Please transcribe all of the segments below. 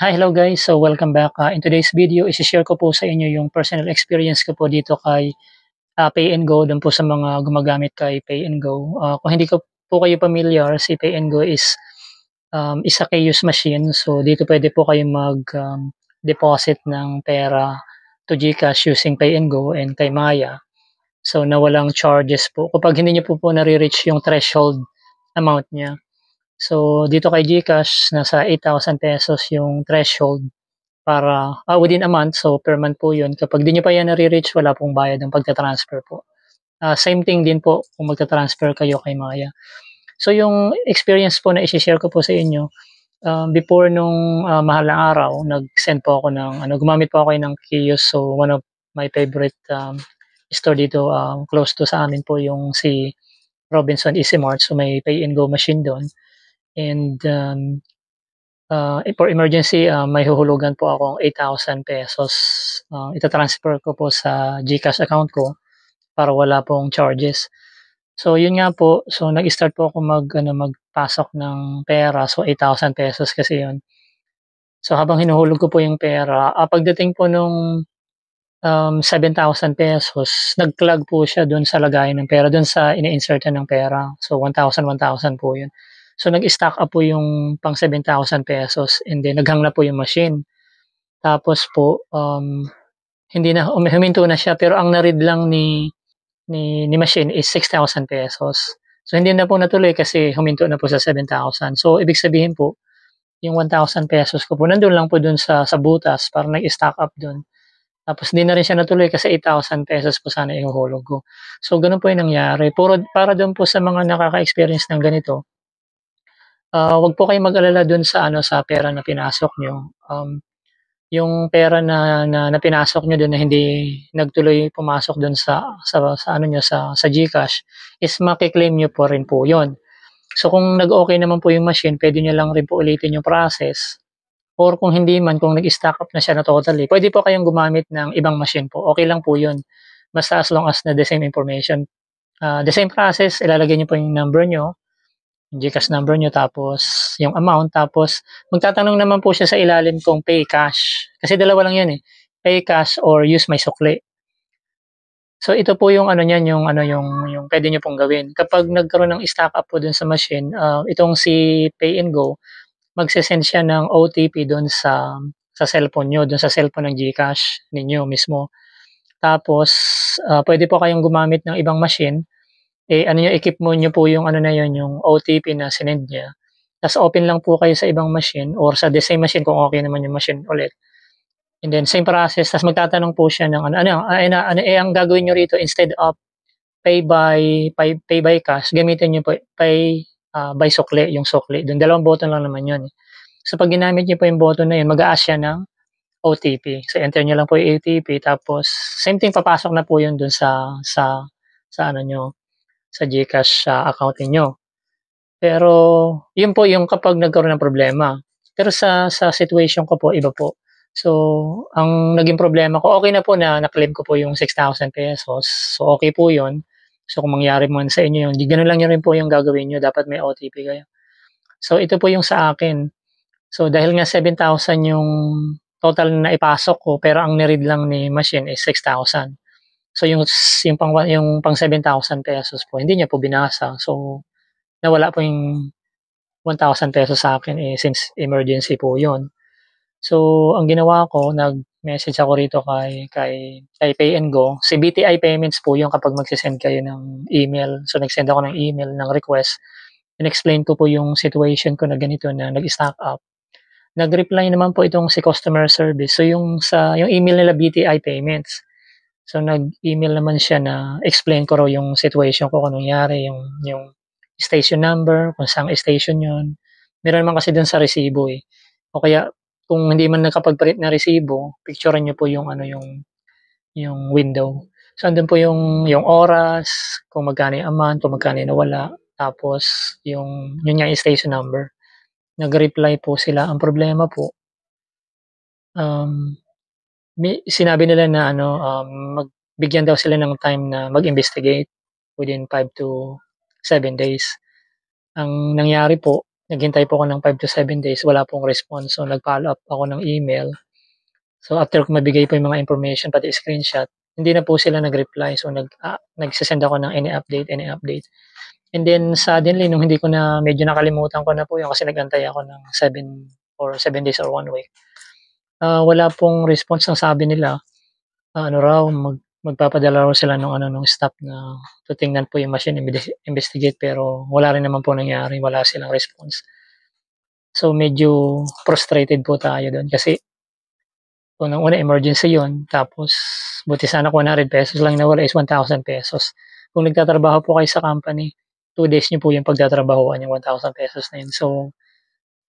Hi, hello guys. So welcome back. In today's video, isi-share ko po sa inyo yung personal experience ko po dito kay Pay and Go, doon po sa mga gumagamit kay Pay and Go. Kung hindi ko po kayo familiar, si Pay and Go is a KU's machine. So dito pwede po kayo deposit ng pera to GCash using Pay and Go and kay Maya. So na walang charges po. Kapag hindi niyo po nare-reach yung threshold amount niya. So dito kay GCash, nasa ₱8,000 yung threshold para within a month, so per month po 'yun. Kapag di niyo pa 'yan nare-reach, wala pong bayad ang pagta-transfer po. Same thing din po kung magta-transfer kayo kay Maya. So yung experience po na ise-share ko po sa inyo, before nung, mahal na araw, nag-send po ako ng ano, gumamit po ako ng Kiyos. So one of my favorite, store dito, close to sa amin po yung si Robinson Easy Mart. So may Pay and Go machine do'n and, for emergency, may huhulugan po akong ₱8,000. Ita-transfer ko po sa GCash account ko para wala pong charges. So yun nga po, so nag-start po ako magpasok ng pera. So ₱8,000 kasi yun. So habang hinuhulog ko po yung pera, pagdating po nung, ₱7,000, nag-clog po siya dun sa lagayan ng pera, dun sa ini-insertan ng pera. So 1,000 po yun. So nag-stock up po yung pang ₱7,000 and then nag-hang na po yung machine. Tapos po, hindi na huminto na siya, pero ang na-read lang ni machine is ₱6,000. So hindi na po natuloy kasi huminto na po sa 7,000. So ibig sabihin po, yung ₱1,000 ko po nandun lang po dun sa butas, parang nag-stock up dun. Tapos hindi na rin siya natuloy kasi ₱8,000 po sana ihuhulog ko. So ganun po yung nangyari. Para dun po sa mga nakaka-experience ng ganito, 'wag po kayong mag-alala dun sa ano, sa pera na pinasok niyo. Yung pera na pinasok niyo dun na hindi nagtuloy pumasok dun sa ano niyo, sa GCash is maki-claim niyo po rin po yun. So kung nag-okey naman po yung machine, puwede niyo lang rin po ulitin yung process or kung hindi man, kung nag-stock up na siya na totally, puwede po kayong gumamit ng ibang machine po, okey lang po yun. Basta as long as na the same information. The same process, ilalagay niyo po yung number niyo, yung GCash number niyo, tapos yung amount, tapos magtatanong naman po siya sa ilalim kung pay cash. Kasi dalawa lang 'yun, eh, pay cash or use my sukli. So ito po yung ano niyan, yung ano, yung puwede niyo pong gawin. Kapag nagkaroon ng stock up po dun sa machine, itong si Pay and Go, magse-send siya ng OTP dun sa cellphone niyo, dun sa cellphone ng GCash ninyo mismo. Tapos, puwede po kayong gumamit ng ibang machine, ano niyo, i-keep mo niyo po yung ano na yun, yung OTP na sinend niya. Ta's open lang po kayo sa ibang machine or sa the same machine kung okey naman yung machine ulit. And then same process, ta's magtatanong po siya ng ang gagawin niyo rito, instead of pay by cash, gamitin niyo po by sukli, yung sukli. Dun dalawang button lang naman yun, eh. So 'pag ginamit niyo po yung button na yun, mag-a-ask siya ng OTP. So enter niyo lang po yung OTP, tapos same thing, papasok na po yun dun sa ano niyo, sa GCash, account ninyo. Pero yun po yung kapag nagkaroon ng problema. Pero sa situation ko po, iba po. So ang naging problema ko, okey na po na na-claim ko po yung ₱6,000. So okey po yun. So kung mangyari man sa inyo yun, 'di ganun lang rin po yung gagawin niyo, dapat may OTP kayo. So ito po yung sa akin. So dahil nga 7,000 yung total na naipasok ko, pero ang ni-read lang ni machine is 6,000. So yung pang ₱7,000 po hindi niya po binasa. So nawala po yung ₱1,000 sa'kin, eh, since emergency po yun. So ang ginawa ko, nag-message ako rito kay Pay and Go. Si BTI Payments po yun kapag magse-send kayo ng email. So nag-send ako ng email ng request. In-explain ko po yung situation ko na ganito, na nag-stock up. Nag-reply naman po itong si customer service. So yung email nila, BTI Payments. So nag-email naman siya na explain ko raw yung situation ko, kung anong nangyari, yung station number, kung saang station yun. Meron naman kasi dun sa resibo, eh. O kaya kung hindi man nakapag-print ng resibo, picturean niyo po yung ano, yung window. So andun po yung oras, kung magkano yung amount, kung magkano yung nawala, tapos yun nga, yung station number. Nag-reply po sila. Ang problema po, um, sinabi nila na ano, bigyan daw sila ng time na mag-investigate within 5 to 7 days. Ang nangyari po, Naghintay po ako ng 5 to 7 days, wala pong response. So, nag-follow up ako ng email. So, after ko mabigay po yung mga information pati screenshot, hindi na po sila nag-reply. So, nagse-send ako ng any update, any update. And then suddenly nung hindi ko na medyo nakalimutan ko na po 'yun kasi nag-antay ako ng 7 days or 1 week. Wala pong response ang sabi nila, ano raw magpapadala raw sila nung ano nung staff na tingnan po yung machine, investigate pero wala rin naman po nangyari, wala silang response. So medyo frustrated po tayo dun kasi unang-una emergency 'yun tapos buti sana kung ₱100 lang nawala is ₱1,000. Kung nagtatrabaho po kayo sa company, 2 days niyo po yung pagtatrabahuhan yung ₱1,000 na 'yun. So,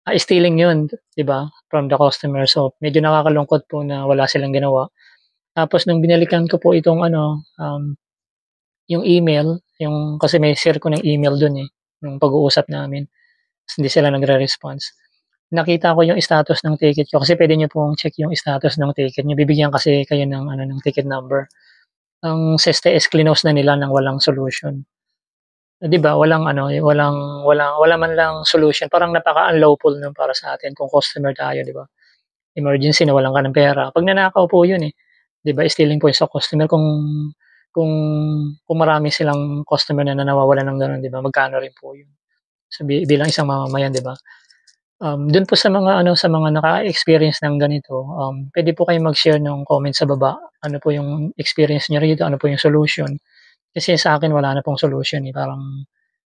stealing 'yun, 'di ba, from the customer. So, medyo nakakalungkot po na wala silang ginawa. Tapos nung binalikan ko po itong ano, yung email, yung kasi may share ko ng email dun, eh, nung pag-uusap namin, ta's hindi sila nagre-response. Nakita ko yung status ng ticket ko kasi puwede niyo pong check yung status ng ticket niyo, bibigyan kasi kayo ng ano, ng ticket number. Ang SESTA is clinose na nila ng walang solution. 'Di ba walang ano, wala man lang solution, parang napaka-unlawful nun para sa atin kung customer tayo, 'di ba? Emergency, nawalan ka ng pera, 'pag nanakaw po yun, eh, 'di ba stealing po yun sa customer kung kung marami silang customer na nawawalan ng gano'n, 'di ba, magkano rin po yun sa bilang isang mamamayan, 'di ba? Dun po sa mga ano, sa mga naka-experience ng ganito, puwede po kayong mag-share ng comment sa baba. Ano po yung experience niyo rito, ano po yung solution? Kasi sa akin wala na pong solution, eh, parang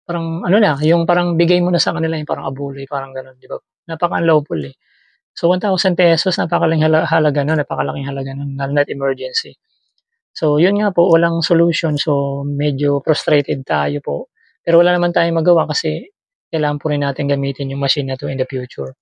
parang ano na, yung parang bigay mo na sa kanila yung parang abulay, parang gano'n, 'di ba? Napaka-unlawful, eh. So, ₱1,000 napakalaking halaga nun, napakalaking halaga nun lalo na't emergency. So, yun nga po walang solution, so medyo frustrated tayo po. Pero wala naman tayong magawa kasi kailangan po rin natin gamitin yung machine na 'to in the future.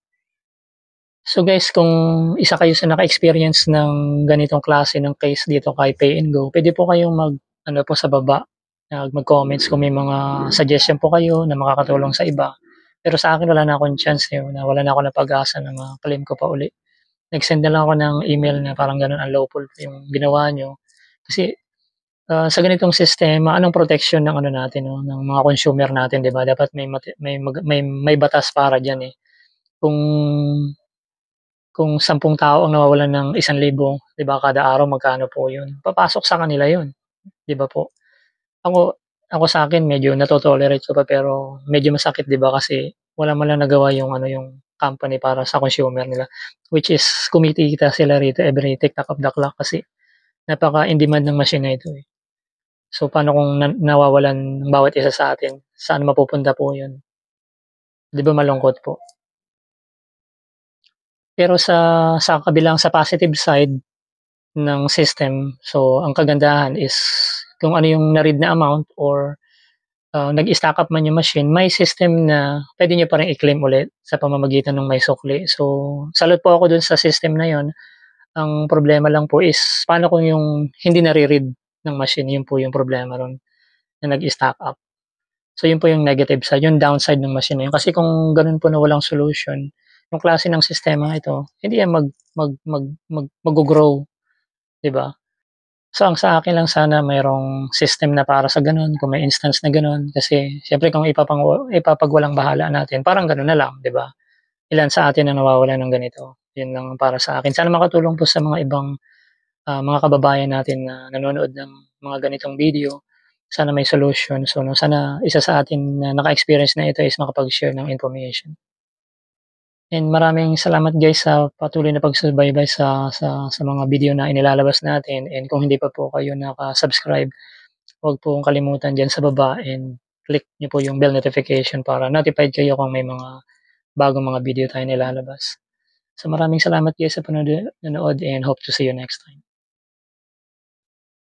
So guys, kung isa kayo sa naka-experience ng ganitong klase ng case dito kay Pay and Go, puwede po kayong mag-ano po sa baba, mag-comments kung may mga suggestion po kayo na makakatulong sa iba. Pero sa akin wala na akong chance, eh, wala na ako ng pag-asa na ma-claim ko pa uli. Nag-send na lang ako ng email na parang gano'n, unlawful po yung ginawa niyo. Kasi, sa ganitong sistema, anong protection ng ano natin 'no, ng mga consumer natin, 'di ba? Dapat may batas para diyan, eh. Kung kung 10 tao ang nawawalan ng 1,000, 'di ba, kada araw magkano po 'yun? Papasok sa kanila 'yun, 'di ba po? Ako ako sa'kin medyo nato-tolerate ko pa pero medyo masakit, 'di ba, kasi wala man lang nagawa yung ano, yung company para sa consumer nila. Which is kumikita sila rito every tick-tock of the clock kasi napaka-in-demand ng machine na ito, eh. So, paano kung nawawalan ng bawat isa sa atin, saan mapupunta po 'yun? 'Di ba malungkot po? Pero sa positive side ng system, so ang kagandahan is kung ano yung na-read na amount or, nag-stock up man yung machine, may system na puwede niyo pa rin i-claim ulit sa pamamagitan ng may sukli. So, salute po ako dun sa system na yun. Ang problema lang po is paano kung yung hindi nare-read ng machine, yun po yung problema ro'n na nag-stock up. So, yun po yung negative side, yung downside ng machine na yun. Kasi kung gano'n po na walang solution, yung klase ng sistemang ito, hindi yan maggo-grow, 'di ba? So, ang sa akin lang sana mayroong system na para sa gano'n, kung may instance na gano'n. Kasi siyempre kung ipapagwalang-bahala natin, parang gano'n na lang, 'di ba? Ilan sa atin ang nawawalan ng ganito? 'Yun lang para sa akin. Sana makatulong po sa mga ibang, mga kababayan natin na nanonood ng mga ganitong video. Sana may solution. So, 'no, sana isa sa atin na naka-experience na ito is makapag-share ng information. And maraming salamat guys sa patuloy na pagsubaybay sa mga video na inilalabas natin, and kung hindi pa po kayo naka-subscribe, huwag pong kalimutan diyan sa baba and click niyo po yung bell notification para notified kayo kung may mga bagong mga video tayong nilalabas. So maraming salamat guys sa nanood and hope to see you next time.